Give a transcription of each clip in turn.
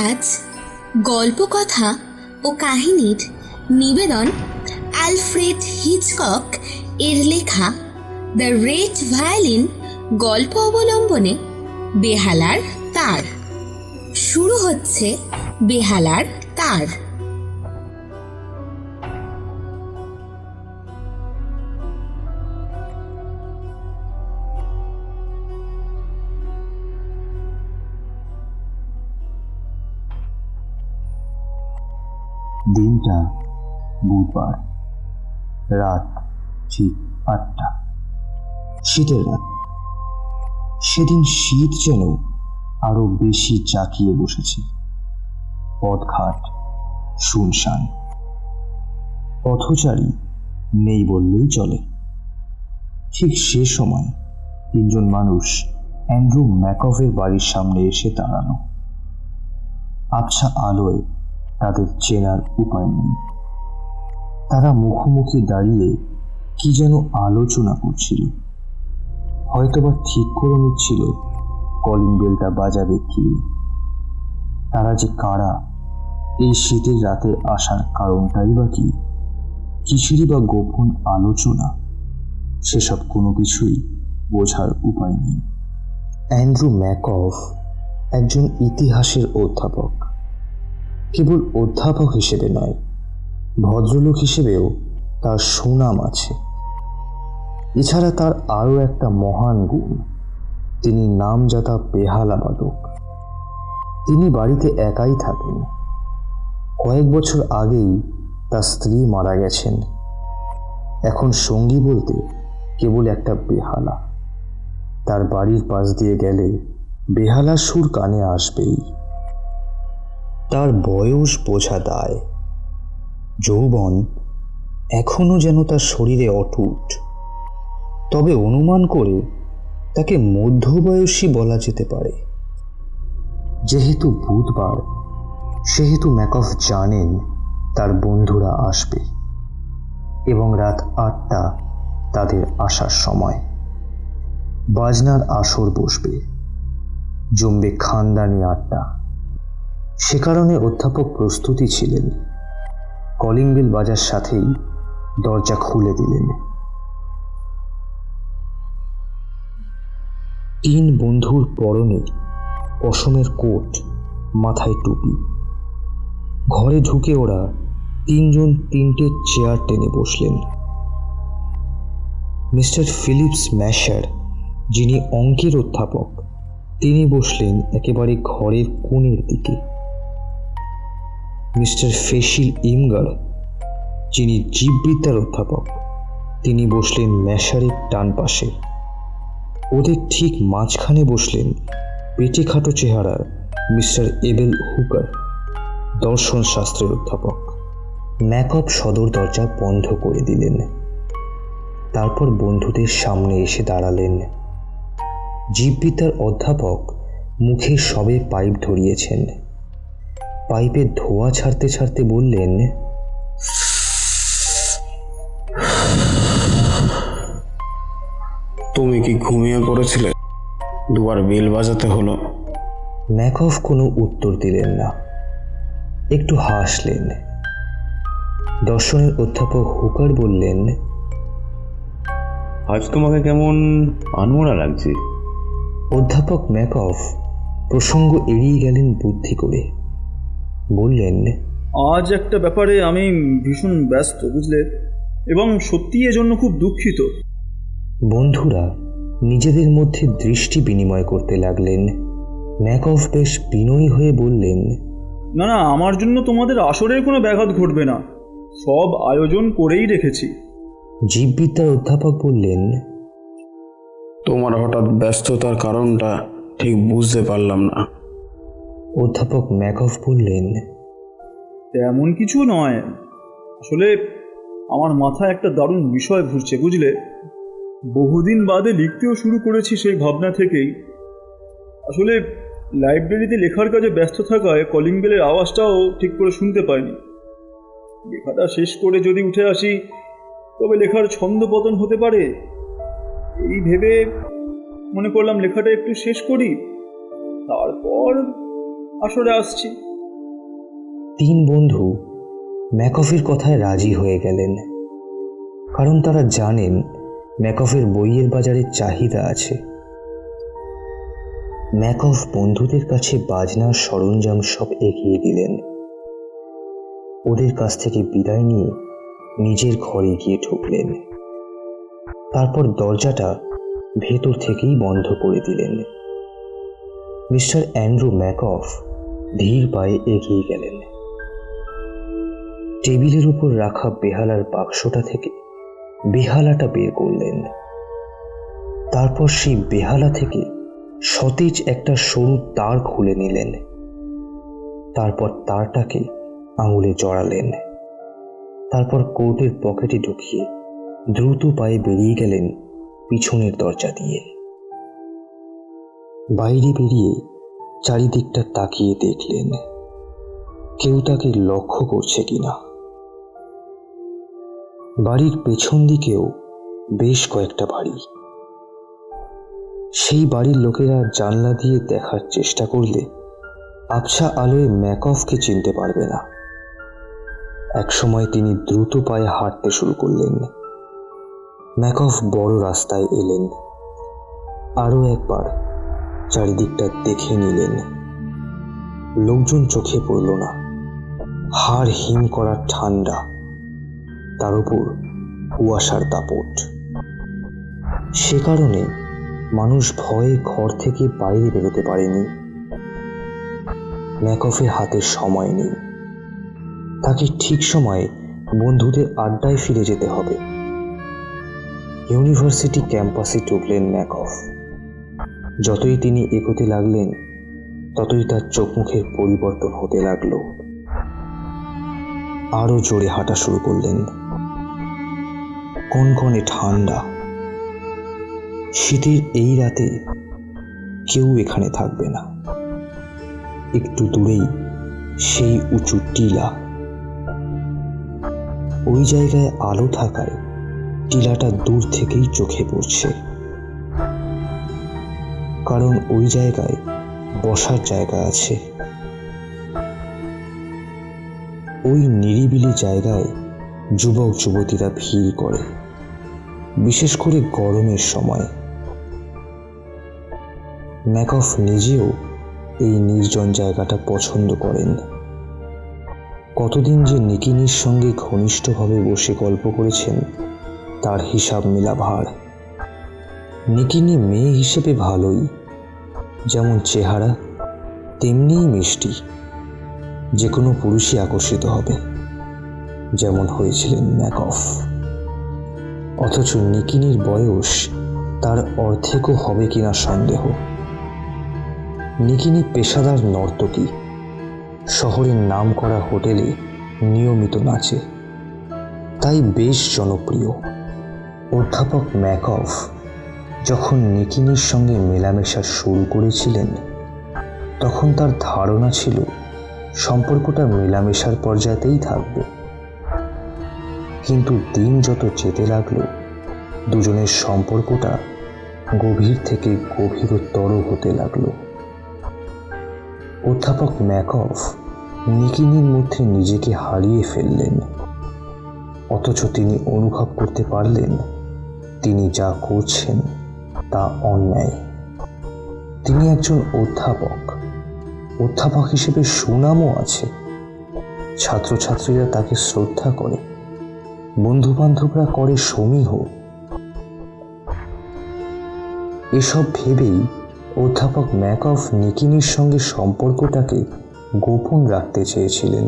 আজ গল্পকথা ও কাহিনীর নিবেদন আলফ্রেড হিচকক এর লেখা দ্য রেড ভায়োলিন গল্প অবলম্বনে বেহালার তার। শুরু হচ্ছে বেহালার তার। দিনটা বুধবার, রাত ঠিক ৮টা। শীতের রাত। সেদিন শীত যেন আরো বেশি জাঁকিয়ে বসেছে। পথঘাট শুনশান, পথচারী নেই বললেই চলে। ঠিক সে সময় তিনজন মানুষ অ্যান্ড্রু ম্যাকভের বাড়ির সামনে এসে দাঁড়ানো। আবছা আলোয় তাদের চেনার উপায় নেই। তারা মুখোমুখি দাঁড়িয়ে কি যেন আলোচনা করছিল, হয়তোবা ঠিক করে নিচ্ছিল কলিং বেলটা বাজাবে কি। তারা যে কারা, এই শীতের রাতে আসার কারণটাই বা কি, কিছুরই বা গোপন আলোচনা, সেসব কোনো কিছুই বোঝার উপায় নেই। অ্যান্ড্রু ম্যাকভ একজন ইতিহাসের অধ্যাপক। কেবল অধ্যাপক হিসেবে নয়, ভদ্রলোক হিসেবেও তার সুনাম আছে। এছাড়া তার আরও একটা মহান গুণ, তিনি নামজাদা বেহালা বাদক। তিনি বাড়িতে একাই থাকেন। কয়েক বছর আগেই তার স্ত্রী মারা গেছেন। এখন সঙ্গী বলতে কেবল একটা বেহালা। তার বাড়ির পাশ দিয়ে গেলে বেহালার সুর কানে আসবেই। তার বয়স বোঝা দায়। যৌবন এখনো যেন তার শরীরে অটুট, তবে অনুমান করে তাকে মধ্যবয়সী বলা যেতে পারে। যেহেতু বুধবার, সেহেতু ম্যাকভ জানেন তার বন্ধুরা আসবে এবং রাত ৮টা তাদের আসার সময়। বাজনার আসর বসবে, জমবে খানদানি আড্ডা। সে কারণে অধ্যাপক প্রস্তুতি ছিলেন। কলিং বেল বাজার সাথেই দরজা খুলে দিলেন। তিন বন্ধুর পরনে পশমের কোট, মাথায় টুপি। ঘরে ঢুকে ওরা তিনজন তিনটে চেয়ার টেনে বসলেন। মিস্টার ফিলিপস ম্যাশার, যিনি অঙ্কের অধ্যাপক, তিনি বসলেন একেবারে ঘরের কোণের দিকে। মিস্টার ফেসিল ইমগার, যিনি জীববিদ্যার অধ্যাপক, তিনি বসলেন ম্যাশারের ডান পাশে। ওদের ঠিক মাঝখানে বসলেন পেটে খাটো চেহারার মিস্টার এবেল হুকার, দর্শন শাস্ত্রের অধ্যাপক। ম্যাকভ সদর দরজা বন্ধ করে দিলেন। তারপর বন্ধুদের সামনে এসে দাঁড়ালেন। জীববিদ্যার অধ্যাপক মুখে সবে পাইপ ধরিয়েছেন। পাইপে ধোঁয়া ছাড়তে ছাড়তে বললেন, তুমি কি ঘুমিয়ে পড়েছিলে? দুবার বেল বাজাতে হলো। ম্যাকভ কোনো উত্তর দিলেন না, একটু হাসলেন। দর্শনের অধ্যাপক হুকার বললেন, আজ তোমাকে কেমন আনমনা লাগছে। অধ্যাপক ম্যাকভ প্রসঙ্গ এড়িয়ে গেলেন বুদ্ধি করে। বললেন, আজ একটা ব্যাপারে আমি ভীষণ ব্যস্ত, বুঝলে, এবং সত্যি এজন্য খুব দুঃখিত। বন্ধুরা নিজেদের মধ্যে দৃষ্টি বিনিময় করতে লাগলেন। ম্যাকভ বেশ বিনয়ী হয়ে বললেন, না না, আমার জন্য তোমাদের আসরের কোনো ব্যাঘাত ঘটবে না, সব আয়োজন করেই রেখেছি। জীববিদ্যার অধ্যাপক বললেন, তোমার হঠাৎ ব্যস্ততার কারণটা ঠিক বুঝতে পারলাম না। অধ্যাপক ম্যাকভ বললেন, তেমন কিছু নয়, আসলে আমার মাথায় একটা দারুণ বিষয় ঘুরছে, বুঝলে। বহুদিন বাদে লিখতেও শুরু করেছি সেই ভাবনা থেকেই। আসলে লাইব্রেরিতে লেখার কাজে ব্যস্ত থাকায় কলিং বেলের আওয়াজটাও ঠিক করে শুনতে পাইনি। লেখাটা শেষ করে যদি উঠে আসি তবে লেখার ছন্দপতন হতে পারে। এই ভেবে মনে করলাম লেখাটা একটু শেষ করি, তারপর আসরে আসছি। তিন বন্ধু ম্যাকফের কথায় রাজি হয়ে গেলেন, কারণ তারা জানেন ম্যাকফের বইয়ের বাজারে চাহিদা আছে। ম্যাকফ বন্ধুদের কাছে বাজনার সরঞ্জাম সব এগিয়ে দিলেন। ওদের কাছ থেকে বিদায় নিয়ে নিজের ঘরে গিয়ে ঢুকলেন। তারপর দরজাটা ভেতর থেকেই বন্ধ করে দিলেন। মিস্টার অ্যান্ড্রু ম্যাকফ ধীর পায়ে এগিয়ে গেলেন। টেবিলের উপর রাখা বেহালার বাক্সটা থেকে বেহালাটা বের করলেন। তারপর সেই বেহালা থেকে সতেজ একটা সরু তার খুলে নিলেন। তারপর তারটাকে আঙুলে জড়ালেন। তারপর কোটের পকেটে ঢুকিয়ে দ্রুত পায়ে বেরিয়ে গেলেন পিছনের দরজা দিয়ে। বাইরে বেরিয়ে চারিদিকটা তাকিয়ে দেখলেন কেউ তাকে লক্ষ্য করছে কিনা। বাড়ির পেছন দিকেও বেশ কয়েকটা বাড়ি। সেই বাড়ির লোকেরা জানলা দিয়ে দেখার চেষ্টা করলে আবছা আলোয় ম্যাকফকে চিনতে পারবে না। একসময় তিনি দ্রুত পায়ে হাঁটতে শুরু করলেন। ম্যাকফ বড় রাস্তায় এলেন। আরো একবার চারিদিকটা দেখে নিলেন। লোকজন চোখে পড়ল না। হাড় হিম করা ঠান্ডা, তার উপর কুয়াশার দাপট। সে কারণে মানুষ ভয়ে ঘর থেকে বাইরে বেরোতে পারেনি। ম্যাকফের হাতে সময় নেই। তাকে ঠিক সময়ে বন্ধুদের আড্ডায় ফিরে যেতে হবে। ইউনিভার্সিটি ক্যাম্পাসে ঢুকলেন ম্যাকফ। যতই তিনি এগোতে লাগলেন ততই তার চোখ মুখের পরিবর্তন হতে লাগলো। আরো জোরে হাঁটা শুরু করলেন। কনকনে ঠান্ডা। শীতের এই রাতে কেউ এখানে থাকবে না। একটু দূরেই সেই উঁচু টিলা। ওই জায়গায় আলো থাকায় টিলাটা দূর থেকেই চোখে পড়ছে, কারণ ওই জায়গায় বসার জায়গা আছে। ওই নিরিবিলি জায়গায় যুবক যুবতীরা ভিড় করে, বিশেষ করে গরমের সময়। ম্যাকফ নিজেও এই নির্জন জায়গাটা পছন্দ করেন। কতদিন যে নিকিনির সঙ্গে ঘনিষ্ঠভাবে বসে গল্প করেছেন তার হিসাব মেলা ভার। নিকিনি মেয়ে হিসেবে ভালোই, যেমন চেহারা তেমনিই মিষ্টি। যে কোনো পুরুষই আকর্ষিত হবে, যেমন হয়েছিলেন ম্যাকফ। অথচ নিকিনির বয়স তার অর্ধেকও হবে কিনা সন্দেহ। নিকিনি পেশাদার নর্তকী। শহরের নামকরা হোটেলে নিয়মিত নাচে, তাই বেশ জনপ্রিয়। অধ্যাপক ম্যাকফ যখন নিকিনির সঙ্গে মেলামেশা শুরু করেছিলেন তখন তার ধারণা ছিল সম্পর্কটা মেলামেশার পর্যায়েতেই থাকবে। কিন্তু দিন যত যেতে লাগলো দুজনের সম্পর্কটা গভীর থেকে গভীরতর হতে লাগলো। অধ্যাপক ম্যাকফ নিকিনির মধ্যে নিজেকে হারিয়ে ফেললেন। অথচ তিনি অনুভব করতে পারলেন তিনি যা করছেন তা অন্যায়। তিনি একজন অধ্যাপক। অধ্যাপক হিসেবে সুনামও আছে। ছাত্রছাত্রীরা তাকে শ্রদ্ধা করে, বন্ধু বান্ধবরা করে সমীহ। এসব ভেবেই অধ্যাপক ম্যাকফ নিকিনির সঙ্গে সম্পর্কটাকে গোপন রাখতে চেয়েছিলেন,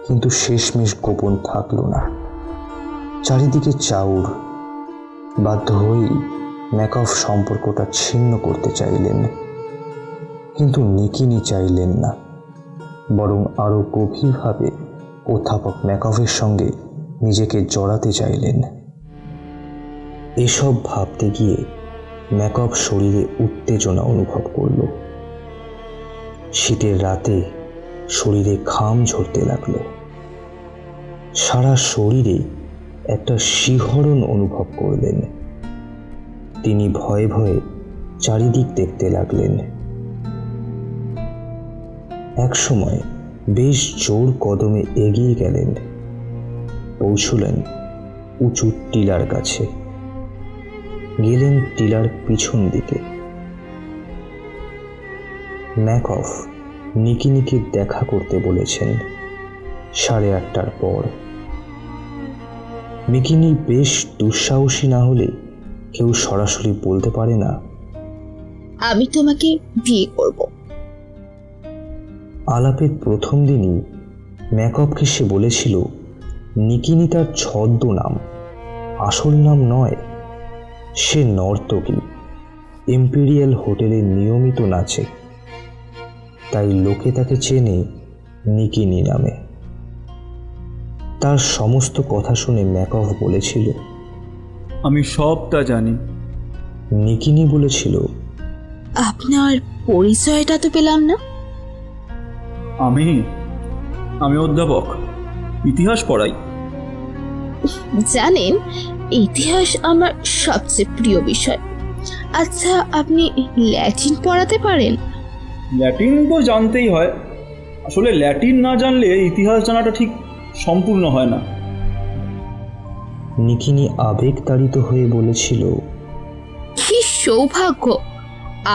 কিন্তু শেষমেশ গোপন থাকলো না। চারিদিকে চাউর। বাধ্য হয়েই ম্যাকফ সম্পর্কটা ছিন্ন করতে চাইলেন, কিন্তু নিকিনি চাইলেন না, বরং আরো গভীরভাবে অধ্যাপক ম্যাকফের সঙ্গে নিজেকে জড়াতে চাইলেন। এসব ভাবতে গিয়ে ম্যাকফ শরীরে উত্তেজনা অনুভব করল। শীতের রাতে শরীরে ঘাম ঝরতে লাগলো। সারা শরীরে একটা শিহরণ অনুভব করলেন। তিনি ভয়ে ভয়ে চারিদিক দেখতে লাগলেন। এক সময় বেশ জোর কদমে এগিয়ে গেলেন। পৌঁছলেন উঁচু টিলার কাছে। গেলেন টিলার পিছন দিকে। ম্যাকঅফ নিকিনিকে দেখা করতে বলেছেন 8:30টার পর। নিকিনি বেশ দুঃসাহসী না হলে কেউ সরাসরি বলতে পারে না, আমি তোমাকে বিয়ে করব। আলাপের প্রথম দিনই ম্যাকঅফকে সে বলেছিল নিকিনি তার ছদ্মনাম, আসল নাম নয়। সে নর্তকী, ইম্পেরিয়াল হোটেলে নিয়মিত নাচে, তাই লোকে তাকে চেনে নিকিনি নামে। তার সমস্ত কথা শুনে ম্যাকঅফ বলেছিল, আমি সবটা জানি। নিকিনি বলেছিল, আপনার পরিচয়টা তো পেলাম না। আমি অধ্যাপক, ইতিহাস পড়াই। জানেন, ইতিহাস আমার সবচেয়ে প্রিয় বিষয়। আচ্ছা, আপনি ল্যাটিন পড়াতে পারেন? ল্যাটিন তো জানতেই হয়। আসলে ল্যাটিন না জানলে ইতিহাস জানাটা ঠিক সম্পূর্ণ হয় না। নিকিনি আবেগতাড়িত হয়ে বলেছিল, কি সৌভাগ্য!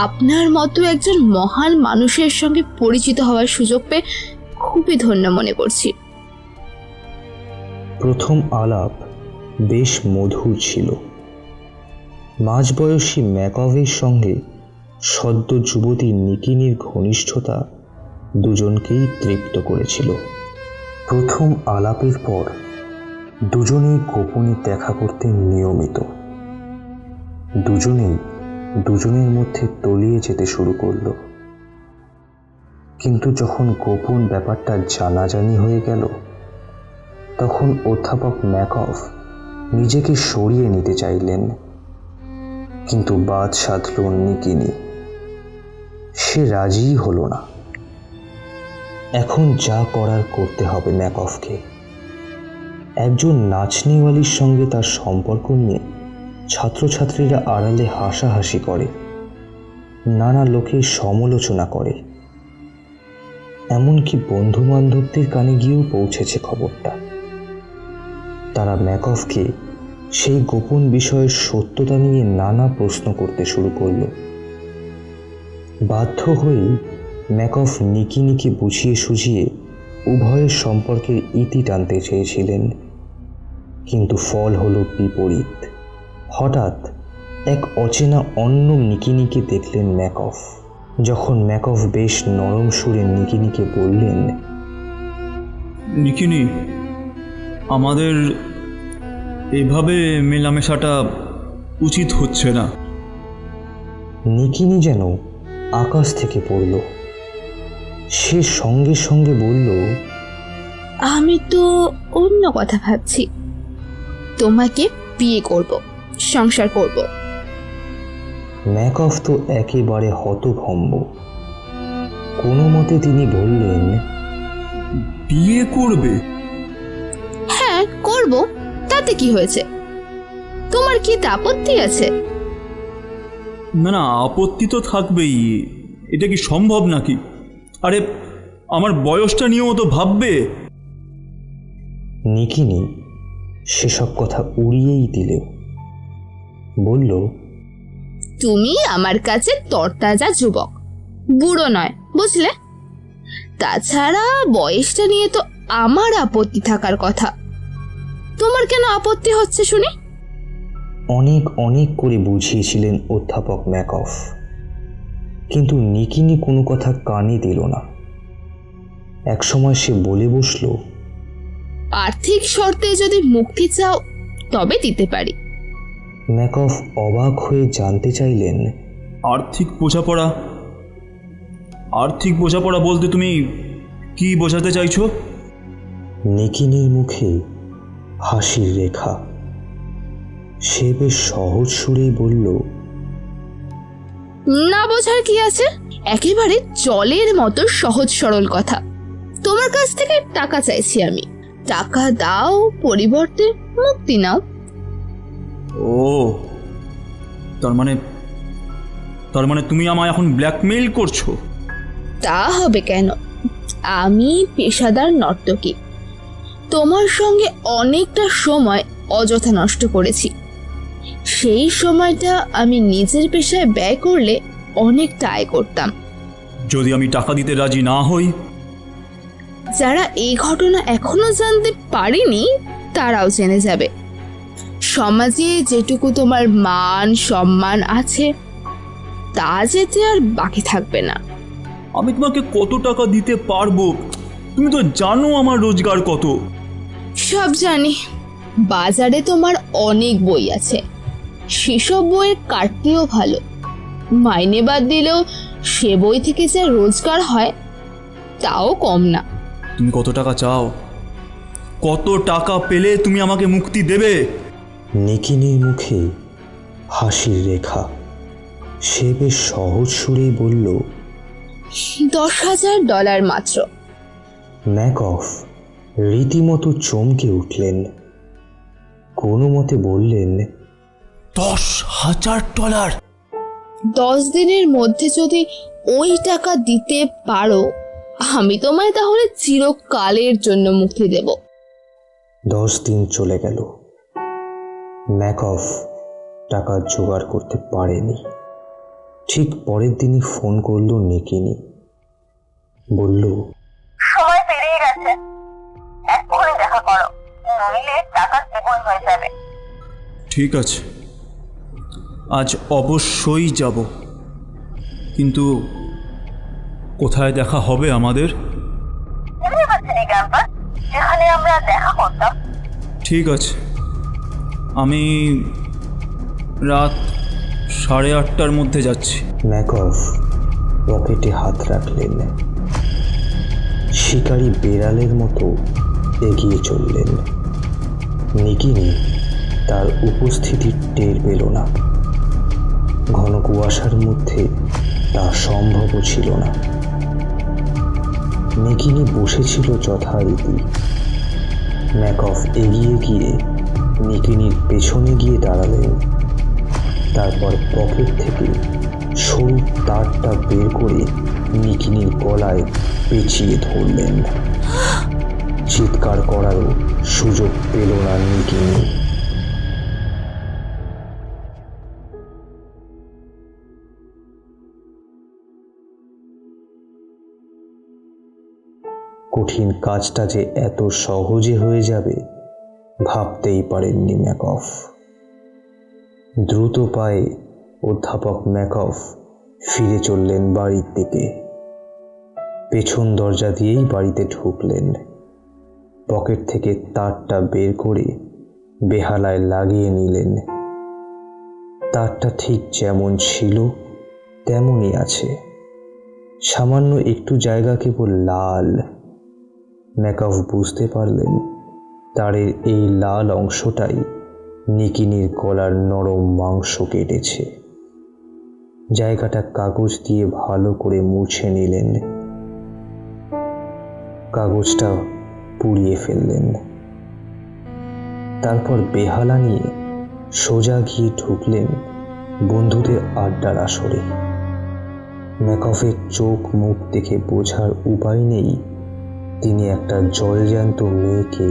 আপনার মতো একজন মহান মানুষের সঙ্গে পরিচিত হওয়ার সুযোগ পেয়ে খুবই ধন্য মনে করছি। প্রথম আলাপ বেশ মধুর ছিল। মাঝবয়সী ম্যাকঅভের সঙ্গে সদ্য যুবতী নিকিনির ঘনিষ্ঠতা দুজনকেই তৃপ্ত করেছিল। প্রথম আলাপের পর দুজনেই গোপনে দেখা করতে নিয়মিত। দুজনেই দুজনের মধ্যে তলিয়ে যেতে শুরু করলো। কিন্তু যখন গোপন ব্যাপারটা জানাজানি হয়ে গেল, তখন অধ্যাপক ম্যাকঅফ নিজেকে সরিয়ে নিতে চাইলেন, কিন্তু বাদ সাধল নিকিনি। সে রাজিই হলো না। এখন যা করার করতে হবে ম্যাকঅফকে। একজন নাচনিওয়ালির সঙ্গে তার সম্পর্ক নিয়ে ছাত্রছাত্রীরা আড়ালে হাসাহাসি করে, নানা লোকে সমালোচনা করে, এমনকি বন্ধু বান্ধবদের কানে গিয়েও পৌঁছেছে খবরটা। তারা ম্যাকঅফকে সেই গোপন বিষয়ের সত্যতা নিয়ে নানা প্রশ্ন করতে শুরু করল। বাধ্য হয়ে ম্যাকঅফ নিকিনিকে বুঝিয়ে সুঝিয়ে উভয়ের সম্পর্কের ইতি টানতে চেয়েছিলেন, কিন্তু ফল হলো বিপরীত। হঠাৎ এক অচেনা অন্য নিকিনিকে দেখলেন ম্যাকঅফ। যখন ম্যাকঅফ বেশ নরম সুরে নিকিনিকে বললেন, নিকিনি, আমাদের এভাবে মেলামেশাটা উচিত হচ্ছে না। নিকিনি যেন আকাশ থেকে পড়ল। সে সঙ্গে সঙ্গে বলল, আমি তো অন্য কথা ভাবছি। তোমাকে বিয়ে করব, সংসার করব। ম্যাকঅফ তো একেবারে হতভম্ব। কোনো মতে তিনি বললেন, বিয়ে করবে? হ্যাঁ, করব। তাতে কি হয়েছে? তোমার কি আপত্তি আছে? না, আপত্তি তো থাকবেই। এটা কি সম্ভব নাকি? আরে, আমার বয়সটা নিয়েও তো ভাববে। নিকিনি সেসব কথা উড়িয়েই দিল। বলল, তুমি আমার কাছে তরতাজা যুবক, বুড়ো নয়, বুঝলে? তাছাড়া বয়সটা নিয়ে তো আমার আপত্তি থাকার কথা। তোমার কেন আপত্তি হচ্ছে শুনি? অনেক অনেক করে বুঝিয়েছিলেন অধ্যাপক ম্যাকঅফ, কিন্তু নিকিনি কোনো কথা কানে দিল না। একসময় সে বলে বসল, আর্থিক শর্তে যদি মুক্তি চাও তবে দিতে পারি। ম্যাকঅফ অবাক হয়ে জানতে চাইলেন, আর্থিক বোঝাপড়া? আর্থিক বোঝাপড়া বলতে তুমি কি বোঝাতে চাইছো? নিকিনির মুখে হাসির রেখা। সে বেশ সহজ সুরেই বলল, না বোঝার কি আছে? একেবারে জলের মতো সহজ সরল কথা। তোমার কাছ থেকে টাকা চাইছি আমি, টাকা দাও, পরিবর্তে মুক্তি নাও। ও, তার মানে তুমি আমায় এখন ব্ল্যাকমেইল করছো? তা হবে কেন? আমি পেশাদার নর্তকী। তোমার সঙ্গে অনেকটা সময় অযথা নষ্ট করেছি। সেই সময়টা আমি নিজের পেশায় ব্যয় করলে অনেকটা আয় করতাম। যদি আমি টাকা দিতে রাজি না হই? যারা এই ঘটনা এখনো জানতে পারেনি তারাও জেনে যাবে। সমাজে যেটুকু তোমার মান সম্মান আছে তা যেতে আর বাকি থাকবে না। আমি তোমাকে কত টাকা দিতে পারবো? তুমি তো জানো আমার রোজগার কত। সব জানি। বাজারে তোমার অনেক বই আছে, সেসব বইয়ের কাটতিও ভালো। মাইনে বাদ দিলেও সে বই থেকে যে রোজগার হয় তাও কম না। তুমি কত টাকা চাও? কত টাকা পেলে তুমি আমাকে মুক্তি দেবে? নিকিনির মুখে হাসির রেখা। সে বেশ সহজ সুরেই বলল, $10,000 মাত্র। ম্যাকঅফ রীতিমতো চমকে উঠলেন। কোনো মতে বললেন, $10,000? 10 দিনের মধ্যে যদি ওই টাকা দিতে পারো আমি তোমায় তাহলে চিরকালের জন্য মুক্তি দেব। 10 দিন চলে গেল। ম্যাকঅফ টাকা জোগাড় করতে পারেনি। ঠিক পরের দিনই ফোন করলো নিকিনি। বলল, সময় পেরিয়ে গেছে, এক্ষুনি দেখা করো, নইলে টাকা দ্বিগুণ হয়ে যাবে। ঠিক আছে, আজ অবশ্যই যাব। কিন্তু কোথায় দেখা হবে আমাদের? ইউনিভার্সিটি ক্যাম্পাস, যেখানে আমরা দেখা করতাম। ঠিক আছে, আমি রাত 8:30টার মধ্যে যাচ্ছি। ম্যাকঅফ পকেটে হাত রাখলেন। শিকারী বেড়ালের মতো এগিয়ে চললেন। নিকিনি তার উপস্থিতি টের পেল না। ঘন কুয়াশার মধ্যে তা সম্ভবও ছিল না। নিকিনি বসেছিল যথারীতি। ম্যাকঅফ এগিয়ে গিয়ে নিকিনির পেছনে গিয়ে দাঁড়ালেন। তারপর পকেট থেকে সরু তারটা বের করে নিকিনির গলায় পেঁচিয়ে ধরলেন। চিৎকার করারও সুযোগ পেল না নিকিনি। কঠিন কাজটা যে এত সহজে হয়ে যাবে ভাবতেই পারেননি ম্যাকঅফ। দ্রুত পায়ে অধ্যাপক ম্যাকঅফ ফিরে চললেন বাড়ির দিকে। পেছন দরজা দিয়েই বাড়িতে ঢুকলেন। পকেট থেকে তারটা বের করে বেহালায় লাগিয়ে নিলেন। তারটা ঠিক যেমন ছিল তেমনই আছে, সামান্য একটু জায়গা কেবল লাল। ম্যাকঅফ বুঝতে পারলেন তারের এই লাল অংশটাই নিকিনির গলার নরম মাংস কেটেছে। জায়গাটা কাগজ দিয়ে ভালো করে মুছে নিলেন। কাগজটা পুড়িয়ে ফেললেন। তারপর বেহালা নিয়ে সোজা গিয়ে ঢুকলেন বন্ধুদের আড্ডার আসরে। ম্যাকঅফের চোখ মুখ দেখে বোঝার উপায় নেই তিনি একটা জলজ্যান্ত মেয়েকে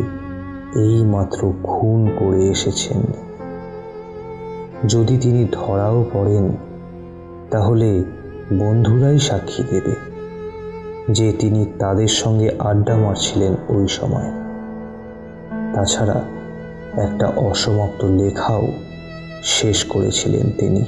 এই মাত্র খুন করে এসেছেন। যদি তিনি ধরাও পড়েন তাহলে বন্ধুরাই সাক্ষী দেবে যে তিনি তাদের সঙ্গে আড্ডা মারছিলেন ওই সময়। তাছাড়া একটা অসমাপ্ত লেখাও শেষ করেছিলেন তিনি।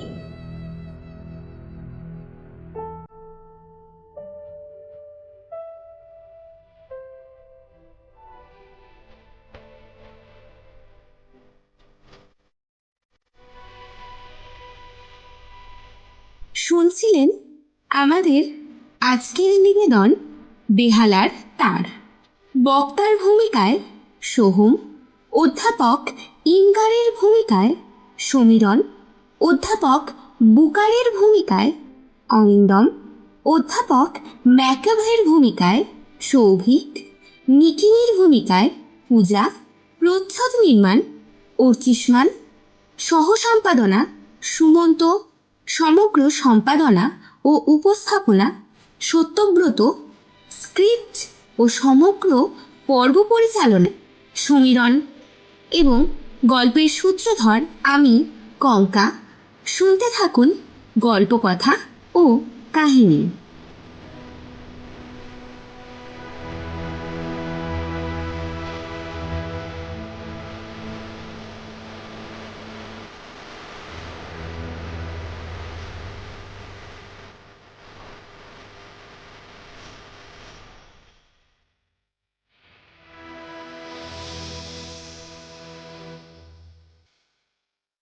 শুনছিলেন আমাদের আজকের নিবেদন বেহালার তার। বক্তার ভূমিকায় সোহম, অধ্যাপক ইঙ্গারের ভূমিকায় সমীরণ, অধ্যাপক বুকারের ভূমিকায় অরিন্দম, অধ্যাপক ম্যাকঅফের ভূমিকায় সৌভিক, নিকিনির ভূমিকায় পূজা, প্রচ্ছদ নির্মাণ অর্চিষ্মান, সহ সম্পাদনা সুমন্ত, সমগ্র সম্পাদনা ও উপস্থাপনা সত্যব্রত, স্ক্রিপ্ট ও সমগ্র পর্ব পরিচালনা সমীরণ এবং গল্পের সূত্রধর আমি কঙ্কা। শুনতে থাকুন গল্প কথা ও কাহিনী।